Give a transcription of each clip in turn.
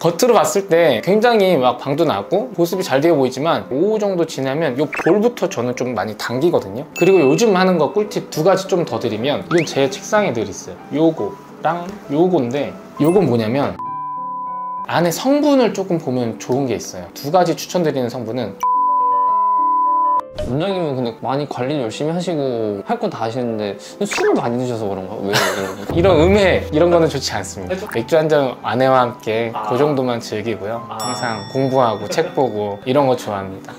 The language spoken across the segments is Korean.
겉으로 봤을 때 굉장히 막 방도 나고 보습이 잘 되어 보이지만 오후 정도 지나면 이 볼부터 저는 좀 많이 당기거든요. 그리고 요즘 하는 거 꿀팁 두 가지 좀 더 드리면, 이건 제 책상에 늘 있어요. 요거랑 요건데, 요건 뭐냐면 안에 성분을 조금 보면 좋은 게 있어요. 두 가지 추천드리는 성분은, 원장님은 근데 많이 관리를 열심히 하시고 할 거 다 하시는데 술을 많이 드셔서 그런가? 왜 그런가? 이런 음해 이런 거는 좋지 않습니다. 맥주 한 잔 아내와 함께 그 정도만 즐기고요. 항상 공부하고 책 보고 이런 거 좋아합니다.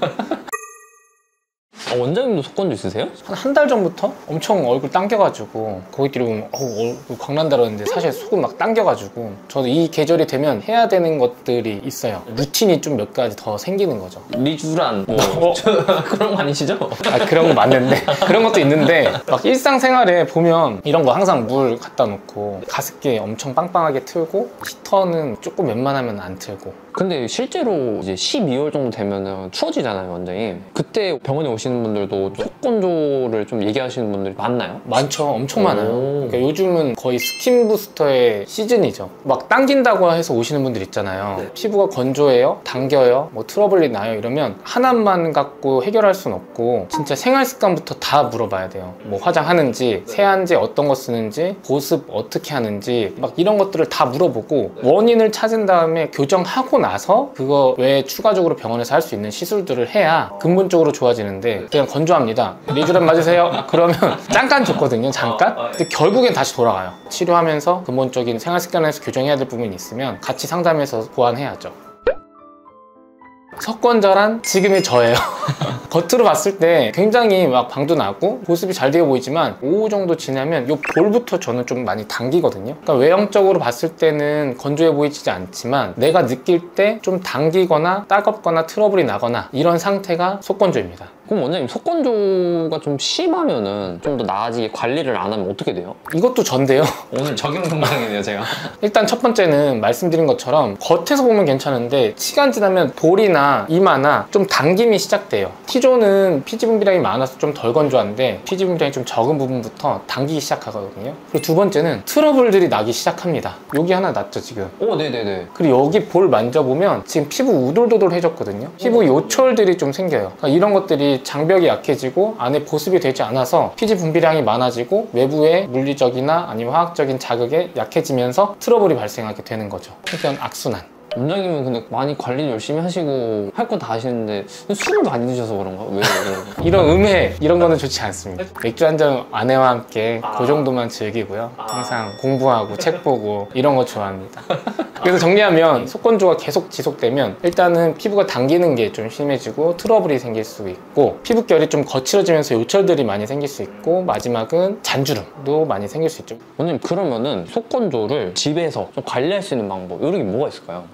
원장님도 속건조 있으세요? 한 달 전부터 엄청 얼굴 당겨가지고 고객들이 보면 얼굴 광난다 그러는데 사실 속은 막 당겨가지고, 저도 이 계절이 되면 해야 되는 것들이 있어요. 루틴이 좀 몇 가지 더 생기는 거죠. 리쥬란 뭐 그런 거 아니시죠? 아, 그런 거 맞는데 그런 것도 있는데, 막 일상생활에 보면 이런 거 항상 물 갖다 놓고 가습기 엄청 빵빵하게 틀고 히터는 조금 웬만하면 안 틀고. 근데 실제로 이제 12월 정도 되면은 추워지잖아요, 원장님. 그때 병원에 오시는 분들도 속건조를 좀 얘기하시는 분들이 많나요? 많죠. 엄청 많아요. 그러니까 요즘은 거의 스킨 부스터의 시즌이죠. 막 당긴다고 해서 오시는 분들 있잖아요. 네. 피부가 건조해요? 당겨요? 뭐 트러블이 나요? 이러면 하나만 갖고 해결할 순 없고 진짜 생활 습관부터 다 물어봐야 돼요. 뭐 화장하는지, 세안제 어떤 거 쓰는지, 보습 어떻게 하는지, 막 이런 것들을 다 물어보고 원인을 찾은 다음에 교정하고 나서 그거 외에 추가적으로 병원에서 할 수 있는 시술들을 해야 근본적으로 좋아지는데, 그냥 건조합니다, 리쥬란 맞으세요? 그러면 잠깐 좋거든요. 잠깐. 근데 결국엔 다시 돌아가요. 치료하면서 근본적인 생활 습관에서 교정해야 될 부분이 있으면 같이 상담해서 보완해야죠. 석건절한 지금의 저예요. 겉으로 봤을 때 굉장히 막 방도 나고 보습이 잘 되어 보이지만 오후 정도 지나면 이 볼부터 저는 좀 많이 당기거든요. 그러니까 외형적으로 봤을 때는 건조해 보이지 않지만 내가 느낄 때 좀 당기거나 따갑거나 트러블이 나거나 이런 상태가 속건조입니다. 그럼 원장님, 속건조가 좀 심하면은 좀 더 나아지게 관리를 안 하면 어떻게 돼요? 이것도 전데요. 오늘 적용 동상이네요, 제가. 일단 첫 번째는 말씀드린 것처럼 겉에서 보면 괜찮은데 시간 지나면 볼이나 이마나 좀 당김이 시작돼요. T존은 피지 분비량이 많아서 좀 덜 건조한데 피지 분비량이 좀 적은 부분부터 당기기 시작하거든요. 그리고 두 번째는 트러블들이 나기 시작합니다. 여기 하나 났죠 지금. 오, 네네네. 그리고 여기 볼 만져보면 지금 피부 우돌도돌해졌거든요. 피부 요철들이 좀 생겨요. 그러니까 이런 것들이 장벽이 약해지고 안에 보습이 되지 않아서 피지 분비량이 많아지고 외부의 물리적이나 아니면 화학적인 자극에 약해지면서 트러블이 발생하게 되는 거죠. 그러니까 악순환. 원장님은 근데 많이 관리를 열심히 하시고 할 거 다 하시는데 술을 많이 드셔서 그런가? 왜 그런가? 이런 음해 이런 거는 좋지 않습니다. 맥주 한 잔 아내와 함께 그 정도만 즐기고요. 항상 공부하고 책 보고 이런 거 좋아합니다. 그래서 정리하면 속건조가 계속 지속되면 일단은 피부가 당기는 게 좀 심해지고 트러블이 생길 수 있고 피부결이 좀 거칠어지면서 요철들이 많이 생길 수 있고 마지막은 잔주름도 많이 생길 수 있죠. 원장님, 그러면은 속건조를 집에서 좀 관리할 수 있는 방법 이런 게 뭐가 있을까요?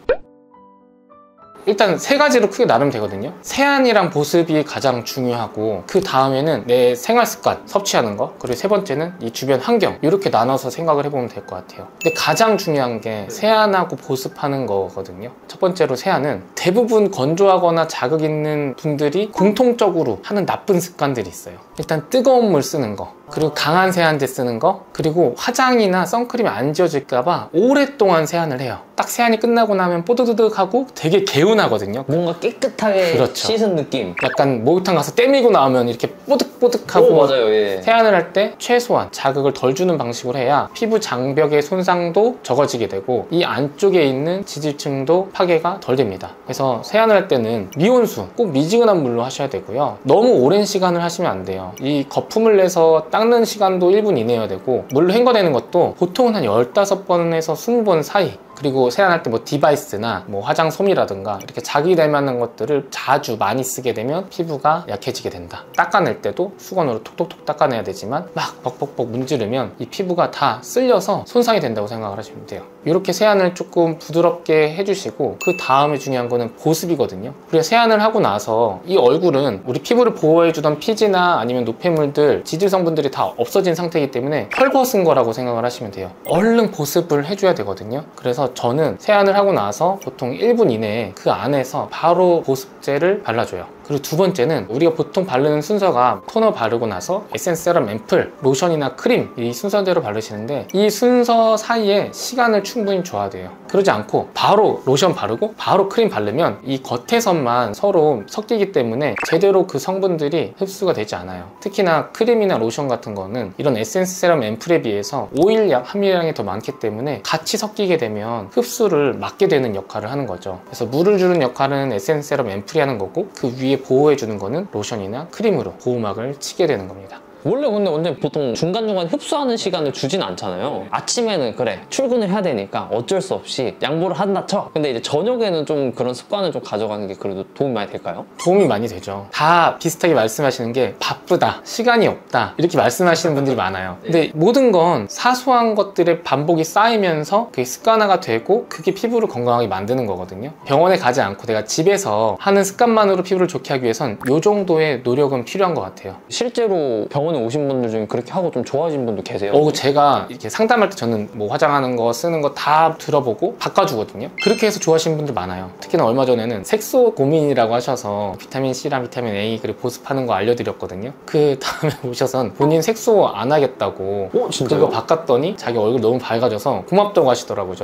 일단 세 가지로 크게 나누면 되거든요. 세안이랑 보습이 가장 중요하고 그 다음에는 내 생활 습관, 섭취하는 거, 그리고 세 번째는 이 주변 환경, 이렇게 나눠서 생각을 해보면 될 것 같아요. 근데 가장 중요한 게 세안하고 보습하는 거거든요. 첫 번째로 세안은 대부분 건조하거나 자극 있는 분들이 공통적으로 하는 나쁜 습관들이 있어요. 일단 뜨거운 물 쓰는 거, 그리고 강한 세안제 쓰는 거, 그리고 화장이나 선크림이 안 지워질까봐 오랫동안 세안을 해요. 딱 세안이 끝나고 나면 뽀드드득하고 되게 개운하거든요. 뭔가 깨끗하게 그렇죠. 씻은 느낌. 약간 목욕탕 가서 때밀고 나오면 이렇게 뽀득뽀득하고. 오, 맞아요. 예. 세안을 할 때 최소한 자극을 덜 주는 방식으로 해야 피부 장벽의 손상도 적어지게 되고 이 안쪽에 있는 지질층도 파괴가 덜 됩니다. 그래서 세안을 할 때는 미온수, 꼭 미지근한 물로 하셔야 되고요. 너무 오랜 시간을 하시면 안 돼요. 이 거품을 내서 닦는 시간도 1분 이내여야 되고 물로 헹궈내는 것도 보통은 한 15번에서 20번 사이. 그리고 세안할 때 뭐 디바이스나 뭐 화장솜이라든가 이렇게 자극이 될 만한 것들을 자주 많이 쓰게 되면 피부가 약해지게 된다. 닦아낼 때도 수건으로 톡톡톡 닦아내야 되지만 막 벅벅벅 문지르면 이 피부가 다 쓸려서 손상이 된다고 생각을 하시면 돼요. 이렇게 세안을 조금 부드럽게 해주시고 그 다음에 중요한 거는 보습이거든요. 우리가 세안을 하고 나서 이 얼굴은 우리 피부를 보호해주던 피지나 아니면 노폐물들, 지질 성분들이 다 없어진 상태이기 때문에 헐벗은 거라고 생각을 하시면 돼요. 얼른 보습을 해줘야 되거든요. 그래서 저는 세안을 하고 나서 보통 1분 이내에 그 안에서 바로 보습제를 발라줘요. 그리고 두 번째는 우리가 보통 바르는 순서가 토너 바르고 나서 에센스, 세럼, 앰플, 로션이나 크림 이 순서대로 바르시는데 이 순서 사이에 시간을 충분히 줘야 돼요. 그러지 않고 바로 로션 바르고 바로 크림 바르면 이 겉에서만 서로 섞이기 때문에 제대로 그 성분들이 흡수가 되지 않아요. 특히나 크림이나 로션 같은 거는 이런 에센스, 세럼, 앰플에 비해서 오일 함유량이 더 많기 때문에 같이 섞이게 되면 흡수를 막게 되는 역할을 하는 거죠. 그래서 물을 주는 역할은 에센스, 세럼, 앰플이 하는 거고 그 위에 보호해주는 거는 로션이나 크림으로 보호막을 치게 되는 겁니다. 원래 근데 원장님 보통 중간중간 흡수하는 시간을 주진 않잖아요. 아침에는 그래 출근을 해야 되니까 어쩔 수 없이 양보를 한다 쳐. 근데 이제 저녁에는 좀 그런 습관을 좀 가져가는 게 그래도 도움이 많이 될까요? 도움이 많이 되죠. 다 비슷하게 말씀하시는 게 바쁘다, 시간이 없다 이렇게 말씀하시는 분들이 많아요. 근데 모든 건 사소한 것들의 반복이 쌓이면서 그게 습관화가 되고 그게 피부를 건강하게 만드는 거거든요. 병원에 가지 않고 내가 집에서 하는 습관만으로 피부를 좋게 하기 위해선 이 정도의 노력은 필요한 것 같아요. 실제로 병원에 오신 분들 중에 그렇게 하고 좀 좋아진 분도 계세요? 제가 이렇게 상담할 때 저는 뭐 화장하는 거 쓰는 거 다 들어보고 바꿔주거든요. 그렇게 해서 좋아하시는 분들 많아요. 특히나 얼마 전에는 색소 고민이라고 하셔서 비타민 C랑 비타민 A 그리고 보습하는 거 알려드렸거든요. 그 다음에 오셔서 본인 색소 안 하겠다고 진짜요? 그거 바꿨더니 자기 얼굴 너무 밝아져서 고맙다고 하시더라고요.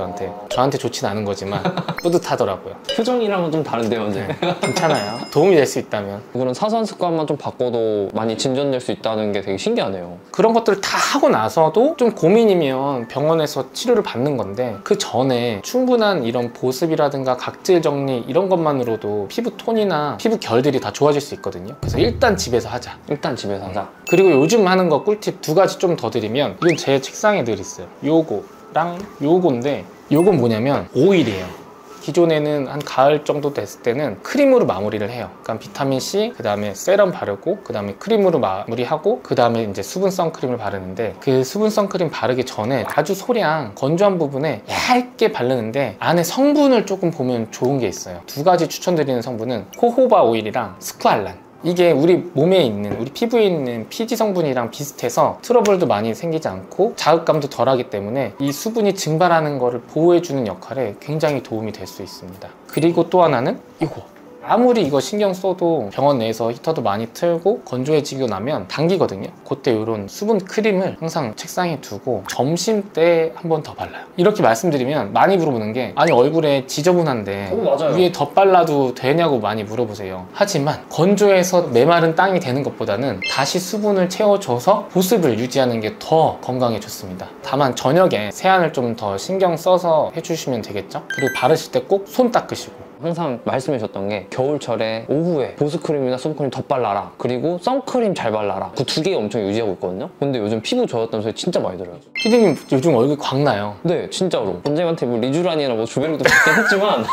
저한테 좋진 않은 거지만 뿌듯하더라고요. 표정이랑은 좀 다른데요, 원장님? 괜찮아요. 도움이 될 수 있다면. 그런 사소한 습관만 좀 바꿔도 많이 진전될 수 있다는 게 되게 신기하네요. 그런 것들을 다 하고 나서도 좀 고민이면 병원에서 치료를 받는 건데 그 전에 충분한 이런 보습이라든가 각질 정리 이런 것만으로도 피부 톤이나 피부 결들이 다 좋아질 수 있거든요. 그래서 일단 집에서 하자. 일단 집에서 하자. 그리고 요즘 하는 거 꿀팁 두 가지 좀 더 드리면 이건 제 책상에 늘 있어요. 요거랑 요건데 요건 뭐냐면 오일이에요. 기존에는 한 가을 정도 됐을 때는 크림으로 마무리를 해요. 그러니까 비타민C, 그 다음에 세럼 바르고, 그 다음에 크림으로 마무리하고, 그 다음에 이제 수분 선크림을 바르는데 그 수분 선크림 바르기 전에 아주 소량 건조한 부분에 얇게 바르는데 안에 성분을 조금 보면 좋은 게 있어요. 두 가지 추천드리는 성분은 호호바 오일이랑 스쿠알란. 이게 우리 몸에 있는, 우리 피부에 있는 피지 성분이랑 비슷해서 트러블도 많이 생기지 않고 자극감도 덜하기 때문에 이 수분이 증발하는 거를 보호해주는 역할에 굉장히 도움이 될 수 있습니다. 그리고 또 하나는 이거. 아무리 이거 신경 써도 병원 내에서 히터도 많이 틀고 건조해지고 나면 당기거든요. 그때 이런 수분 크림을 항상 책상에 두고 점심 때 한 번 더 발라요. 이렇게 말씀드리면 많이 물어보는 게 아니 얼굴에 지저분한데 맞아요. 위에 더 발라도 되냐고 많이 물어보세요. 하지만 건조해서 메마른 땅이 되는 것보다는 다시 수분을 채워줘서 보습을 유지하는 게 더 건강에 좋습니다. 다만 저녁에 세안을 좀 더 신경 써서 해주시면 되겠죠. 그리고 바르실 때 꼭 손 닦으시고. 항상 말씀해 주셨던 게 겨울철에 오후에 보습크림이나 수분크림 덧발라라, 그리고 선크림 잘 발라라, 그 두 개 엄청 유지하고 있거든요. 근데 요즘 피부 좋아졌다는 소리 진짜 많이 들어요. 피디님 요즘 얼굴 광나요. 네, 진짜로 원장님한테 뭐 리쥬란이나 뭐 주베르도 받긴 했지만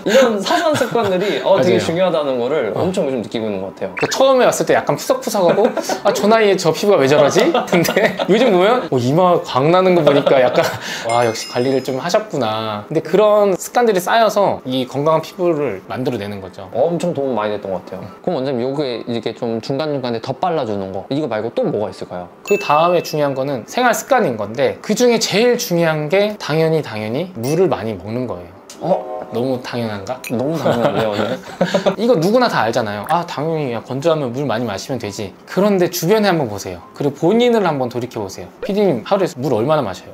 이런 사소한 습관들이 되게 중요하다는 거를 엄청 요즘 느끼고 있는 것 같아요. 처음에 왔을 때 약간 푸석푸석하고 저 나이에 저 피부가 왜 저러지? 근데 요즘 보면 이마 광나는 거 보니까 약간 와 역시 관리를 좀 하셨구나. 근데 그런 습관들이 쌓여서 이 건강한 피부를 만들어내는 거죠. 엄청 도움 많이 됐던 것 같아요. 그럼 원장님 요게 이렇게 좀 중간중간에 덧발라주는 거 이거 말고 또 뭐가 있을까요? 그 다음에 중요한 거는 생활 습관인 건데 그 중에 제일 중요한 게 당연히 물을 많이 먹는 거예요. 너무 당연한가? 너무 당연하네요. 오늘. 이거 누구나 다 알잖아요. 당연히 건조하면 물 많이 마시면 되지. 그런데 주변에 한번 보세요. 그리고 본인을 한번 돌이켜보세요. 피디님 하루에 물 얼마나 마셔요?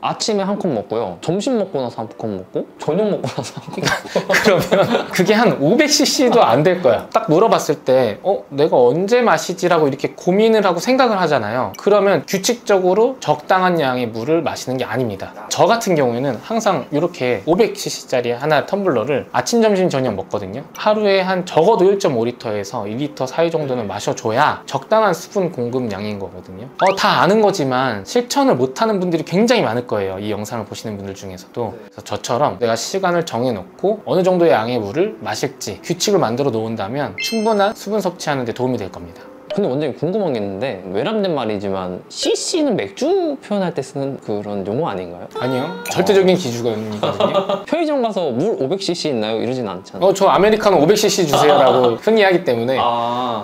아침에 한 컵 먹고요, 점심 먹고 나서 한 컵 먹고, 저녁 먹고 나서 한 컵 먹고. 그러면 그게 한 500cc도 안 될 거야. 딱 물어봤을 때 내가 언제 마시지라고 이렇게 고민을 하고 생각을 하잖아요. 그러면 규칙적으로 적당한 양의 물을 마시는 게 아닙니다. 저 같은 경우에는 항상 이렇게 500cc짜리 하나 텀블러를 아침, 점심, 저녁 먹거든요. 하루에 한 적어도 1.5리터에서 2리터 사이 정도는 마셔줘야 적당한 수분 공급량인 거거든요. 다 아는 거지만 실천을 못하는 분들이 굉장히 많을 거예요. 이 영상을 보시는 분들 중에서도. 그래서 저처럼 내가 시간을 정해놓고 어느 정도의 양의 물을 마실지 규칙을 만들어 놓은다면 충분한 수분 섭취하는 데 도움이 될 겁니다. 근데 원장님 궁금한 게 있는데, 외람된 말이지만 CC는 맥주 표현할 때 쓰는 그런 용어 아닌가요? 아니요. 절대적인 기준이거든요. 편의점 가서 물 500cc 있나요? 이러진 않잖아요. 저 아메리카노 500cc 주세요라고 흔히 하기 때문에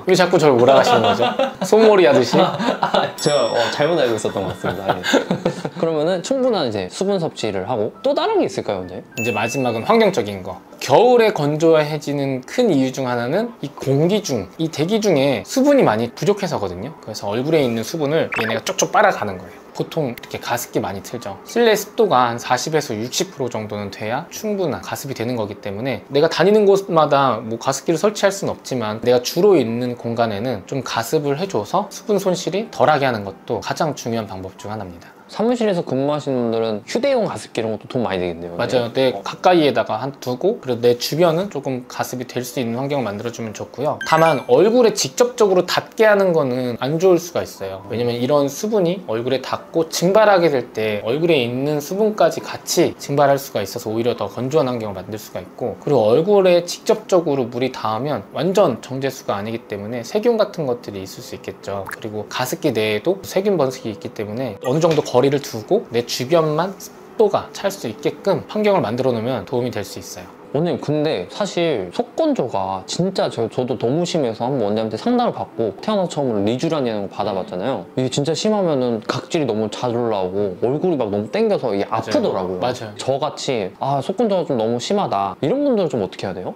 왜 자꾸 저를 몰아가시는 거죠? 소몰이 하듯이? 제가 잘못 알고 있었던 것 같습니다. 그러면은 충분한 이제 수분 섭취를 하고 또 다른 게 있을까요, 원장님? 이제 마지막은 환경적인 거. 겨울에 건조해지는 큰 이유 중 하나는 이 공기 중, 이 대기 중에 수분이 많이 부족해서거든요. 그래서 얼굴에 있는 수분을 얘네가 쪽쪽 빨아가는 거예요. 보통 이렇게 가습기 많이 틀죠. 실내 습도가 한 40에서 60% 정도는 돼야 충분한 가습이 되는 거기 때문에 내가 다니는 곳마다 뭐 가습기를 설치할 수는 없지만 내가 주로 있는 공간에는 좀 가습을 해줘서 수분 손실이 덜하게 하는 것도 가장 중요한 방법 중 하나입니다. 사무실에서 근무하시는 분들은 휴대용 가습기 이런 것도 돈 많이 되겠네요. 맞아요. 내 가까이에다가 한 두고 그리고 내 주변은 조금 가습이 될 수 있는 환경을 만들어주면 좋고요. 다만 얼굴에 직접적으로 닿게 하는 거는 안 좋을 수가 있어요. 왜냐면 이런 수분이 얼굴에 닿고 증발하게 될 때 얼굴에 있는 수분까지 같이 증발할 수가 있어서 오히려 더 건조한 환경을 만들 수가 있고, 그리고 얼굴에 직접적으로 물이 닿으면 완전 정제수가 아니기 때문에 세균 같은 것들이 있을 수 있겠죠. 그리고 가습기 내에도 세균 번식이 있기 때문에 어느 정도 거리를 두고 내 주변만 습도가 찰 수 있게끔 환경을 만들어 놓으면 도움이 될 수 있어요. 원장님, 근데 사실 속건조가 진짜 저도 너무 심해서 한번 원장님한테 상담을 받고 태어나서 처음으로 리쥬란이라는 거 받아봤잖아요. 이게 진짜 심하면은 각질이 너무 잘 올라오고 얼굴이 막 너무 땡겨서 이게 아프더라고요. 맞아요. 저같이 속건조가 좀 너무 심하다 이런 분들은 좀 어떻게 해야 돼요?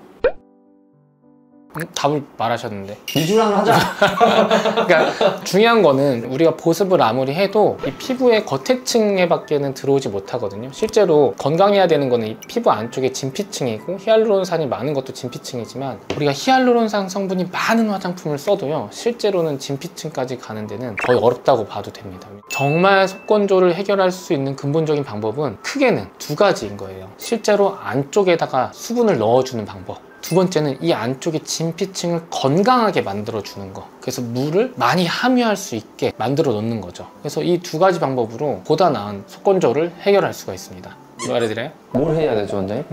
답을 말하셨는데. 리쥬란을 하자. 그러니까 중요한 거는 우리가 보습을 아무리 해도 이 피부의 겉에층에 밖에는 들어오지 못하거든요. 실제로 건강해야 되는 거는 이 피부 안쪽에 진피층이고 히알루론산이 많은 것도 진피층이지만 우리가 히알루론산 성분이 많은 화장품을 써도요, 실제로는 진피층까지 가는 데는 거의 어렵다고 봐도 됩니다. 정말 속건조를 해결할 수 있는 근본적인 방법은 크게는 두 가지인 거예요. 실제로 안쪽에다가 수분을 넣어주는 방법, 두 번째는 이 안쪽에 진피층을 건강하게 만들어주는 거. 그래서 물을 많이 함유할 수 있게 만들어 놓는 거죠. 그래서 이 두 가지 방법으로 보다 나은 속건조를 해결할 수가 있습니다. 말해드려요? 뭘 해야 되죠, 원장님?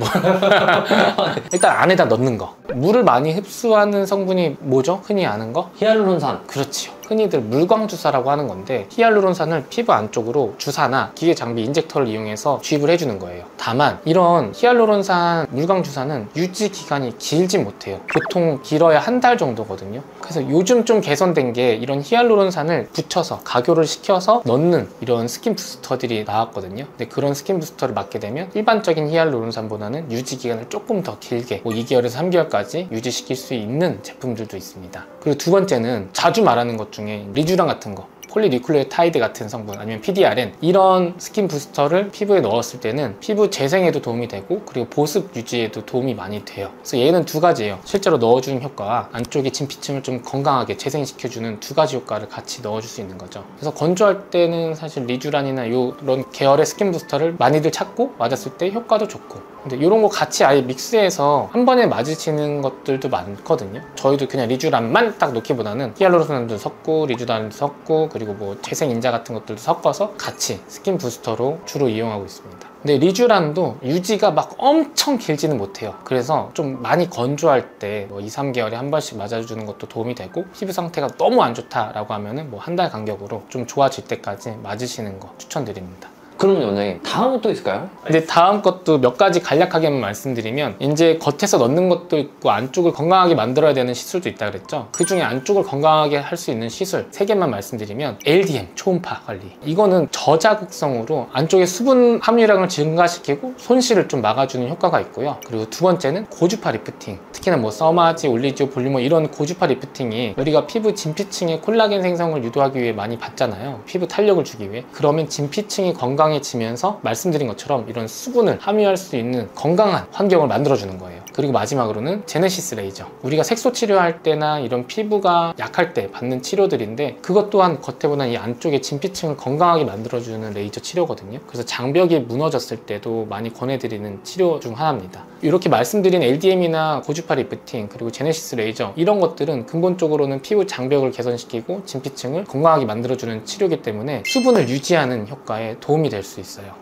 일단 안에다 넣는 거. 물을 많이 흡수하는 성분이 뭐죠? 흔히 아는 거? 히알루론산. 그렇지요. 흔히들 물광주사라고 하는 건데 히알루론산을 피부 안쪽으로 주사나 기계 장비 인젝터를 이용해서 주입을 해주는 거예요. 다만 이런 히알루론산 물광주사는 유지 기간이 길지 못해요. 보통 길어야 한 달 정도거든요. 그래서 요즘 좀 개선된 게 이런 히알루론산을 붙여서 가교를 시켜서 넣는 이런 스킨 부스터들이 나왔거든요. 근데 그런 스킨 부스터를 맞게 되면 일반적인 히알루론산보다는 유지 기간을 조금 더 길게 2개월에서 3개월까지 유지시킬 수 있는 제품들도 있습니다. 그리고 두 번째는 자주 말하는 것 중에 리쥬란 같은 거, 폴리니클레오타이드 같은 성분, 아니면 PDRN, 이런 스킨 부스터를 피부에 넣었을 때는 피부 재생에도 도움이 되고 그리고 보습 유지에도 도움이 많이 돼요. 그래서 얘는 두 가지예요. 실제로 넣어주는 효과와 안쪽에 진피층을 좀 건강하게 재생시켜주는 두 가지 효과를 같이 넣어줄 수 있는 거죠. 그래서 건조할 때는 사실 리쥬란이나 이런 계열의 스킨 부스터를 많이들 찾고 맞았을 때 효과도 좋고, 근데 이런 거 같이 아예 믹스해서 한 번에 맞으시는 것들도 많거든요. 저희도 그냥 리쥬란만 딱 넣기보다는 히알루론산도 섞고 리쥬란도 섞고 그리고 뭐 재생 인자 같은 것들도 섞어서 같이 스킨 부스터로 주로 이용하고 있습니다. 근데 리쥬란도 유지가 막 엄청 길지는 못해요. 그래서 좀 많이 건조할 때 2, 3개월에 한 번씩 맞아주는 것도 도움이 되고, 피부 상태가 너무 안 좋다라고 하면은 뭐 한 달 간격으로 좀 좋아질 때까지 맞으시는 거 추천드립니다. 그러면 원장님, 다음은 또 있을까요? 근데 다음 것도 몇 가지 간략하게만 말씀드리면, 이제 겉에서 넣는 것도 있고 안쪽을 건강하게 만들어야 되는 시술도 있다 그랬죠. 그 중에 안쪽을 건강하게 할 수 있는 시술 3개만 말씀드리면, LDM, 초음파 관리. 이거는 저자극성으로 안쪽에 수분 함유량을 증가시키고 손실을 좀 막아주는 효과가 있고요. 그리고 두 번째는 고주파 리프팅. 특히나 뭐 써마지, 올리지오, 볼리머 이런 고주파 리프팅이 우리가 피부 진피층의 콜라겐 생성을 유도하기 위해 많이 받잖아요. 피부 탄력을 주기 위해. 그러면 진피층이 건강해지면서 말씀드린 것처럼 이런 수분을 함유할 수 있는 건강한 환경을 만들어주는 거예요. 그리고 마지막으로는 제네시스 레이저. 우리가 색소 치료할 때나 이런 피부가 약할 때 받는 치료들인데, 그것 또한 겉에보다 이 안쪽에 진피층을 건강하게 만들어주는 레이저 치료거든요. 그래서 장벽이 무너졌을 때도 많이 권해드리는 치료 중 하나입니다. 이렇게 말씀드린 LDM이나 고주파 리프팅 그리고 제네시스 레이저, 이런 것들은 근본적으로는 피부 장벽을 개선시키고 진피층을 건강하게 만들어주는 치료이기 때문에 수분을 유지하는 효과에 도움이 될 수 있어요.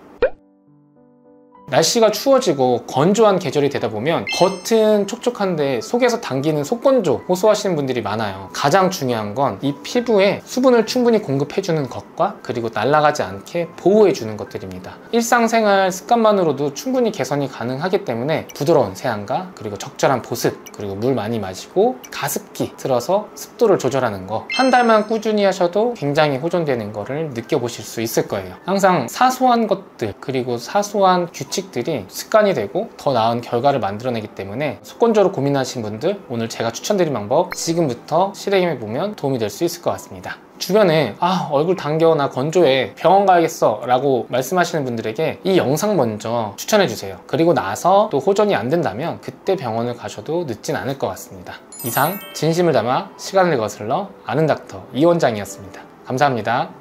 날씨가 추워지고 건조한 계절이 되다 보면 겉은 촉촉한데 속에서 당기는 속건조 호소하시는 분들이 많아요. 가장 중요한 건 이 피부에 수분을 충분히 공급해주는 것과 그리고 날아가지 않게 보호해주는 것들입니다. 일상생활 습관만으로도 충분히 개선이 가능하기 때문에 부드러운 세안과 그리고 적절한 보습, 그리고 물 많이 마시고 가습기 틀어서 습도를 조절하는 거, 한 달만 꾸준히 하셔도 굉장히 호전되는 거를 느껴보실 수 있을 거예요. 항상 사소한 것들 그리고 사소한 규칙 규칙들이 습관이 되고 더 나은 결과를 만들어내기 때문에 속건조로 고민하신 분들, 오늘 제가 추천드린 방법 지금부터 실행해보면 도움이 될 수 있을 것 같습니다. 주변에 얼굴 당겨, 나 건조해, 병원 가야겠어 라고 말씀하시는 분들에게 이 영상 먼저 추천해주세요. 그리고 나서 또 호전이 안 된다면 그때 병원을 가셔도 늦진 않을 것 같습니다. 이상 진심을 담아 시간을 거슬러 아는 닥터 이원장이었습니다. 감사합니다.